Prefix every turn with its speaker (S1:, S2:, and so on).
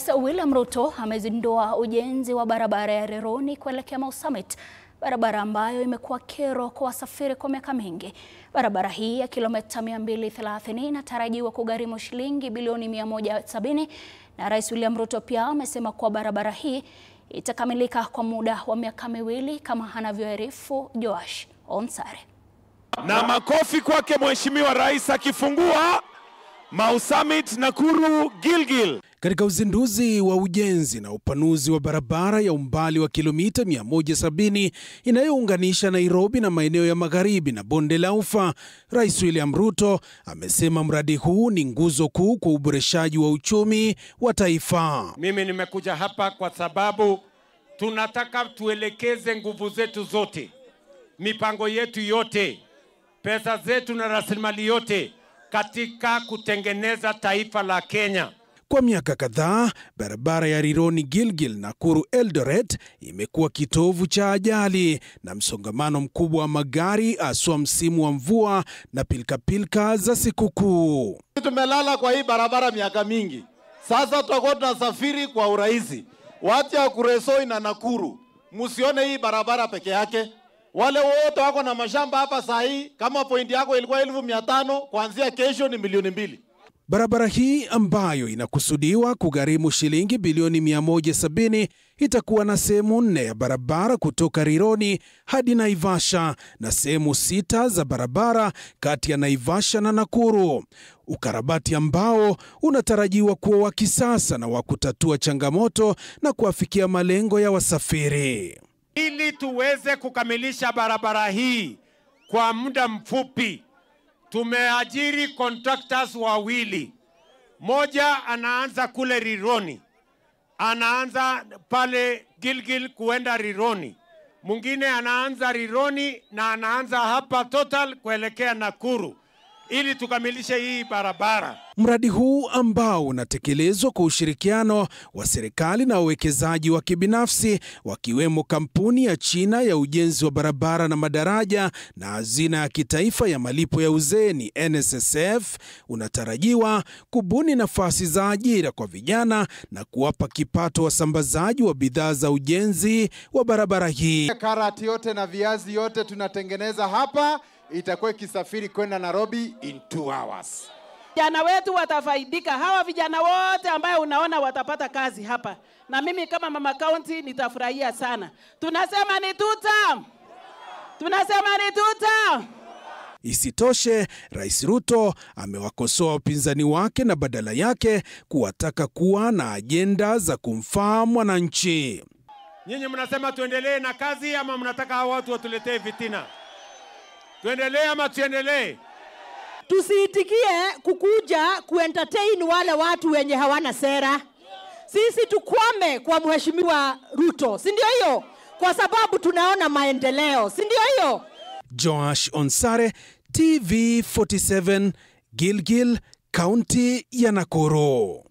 S1: Rais William Ruto amezindua ujenzi wa barabara ya Rironi kuelekea Mau Summit, barabara ambayo imekuwa kero kwa wasafiri kwa miaka mingi. Barabara hii ya kilomita 230 inatarajiwa kugharimu shilingi bilioni 170, na Rais William Ruto pia amesema kuwa barabara hii itakamilika kwa muda wa miaka miwili kama anavyoarifu Joash Onsare.
S2: Na makofi kwake Mheshimiwa Rais akifungua Mau Summit Nakuru Gilgil.
S3: Katika uzinduzi wa ujenzi na upanuzi wa barabara ya umbali wa kilomita 170 inayounganisha Nairobi na maeneo ya magharibi na bonde la Ufa, Rais William Ruto amesema mradi huu ni nguzo kuu kwa uboreshaji wa uchumi wa taifa.
S4: Mimi nimekuja hapa kwa sababu tunataka tuelekeze nguvu zetu zote, mipango yetu yote, pesa zetu na rasilimali yote katika kutengeneza taifa la Kenya.
S3: Kwa miaka kadhaa, barabara ya Rironi Gilgil Nakuru Eldoret imekuwa kitovu cha ajali na msongamano mkubwa wa magari, haswa msimu wa mvua na pilka za sikukuu.
S5: Tumelala kwa hii barabara miaka mingi. Sasa tutakuwa tunasafiri kwa urahisi. Watu ya Kuresoi na Nakuru, msione hii barabara peke yake. Wale wote wako na mashamba hapa saa hii, kama pointi yako ilikuwa 1500, kuanzia kesho ni milioni 2.
S3: Barabara hii ambayo inakusudiwa kugharimu shilingi bilioni 170 itakuwa na sehemu 4 ya barabara kutoka Rironi hadi Naivasha na sehemu 6 za barabara kati ya Naivasha na Nakuru. Ukarabati ambao unatarajiwa kuwa wa kisasa na wa kutatua changamoto na kuafikia malengo ya wasafiri.
S4: Ili tuweze kukamilisha barabara hii kwa muda mfupi, tumeajiri contractors wawili. Moja anaanza kule Rironi, anaanza pale Gilgil kuenda Rironi. Mwingine anaanza Rironi na anaanza hapa Total kuelekea Nakuru, ili tukamilishe hii barabara.
S3: Mradi huu ambao unatekelezwa kwa ushirikiano wa serikali na wawekezaji wa kibinafsi, wakiwemo kampuni ya China ya ujenzi wa barabara na madaraja na hazina ya kitaifa ya malipo ya uzeeni NSSF, unatarajiwa kubuni nafasi za ajira kwa vijana na kuwapa kipato wasambazaji wa bidhaa za ujenzi wa barabara hii.
S5: Karati yote na viazi yote tunatengeneza hapa, itakuwa kisafiri kwenda Nairobi in 2 hours.
S6: Vijana wetu watafaidika, hawa vijana wote ambao unaona watapata kazi hapa. Na mimi kama mama county nitafurahia sana. Tunasema ni tuta. Tunasema ni tuta.
S3: Isitoshe, Rais Ruto amewakosoa wapinzani wake na badala yake kuwataka kuwa na ajenda za kumfaa mwananchi.
S4: Nyinyi mnasema tuendelee na kazi ama mnataka hawa watu watuletee fitina? Tuendelee ama tuendelee?
S7: Tusiitikie kukuja kuentertain wale watu wenye hawana sera. Sisi tukwame kwa Mheshimiwa Ruto, si ndio hiyo? Kwa sababu tunaona maendeleo, si ndio hiyo?
S3: Joash Onsare, TV 47, Gilgil, County ya Nakuru.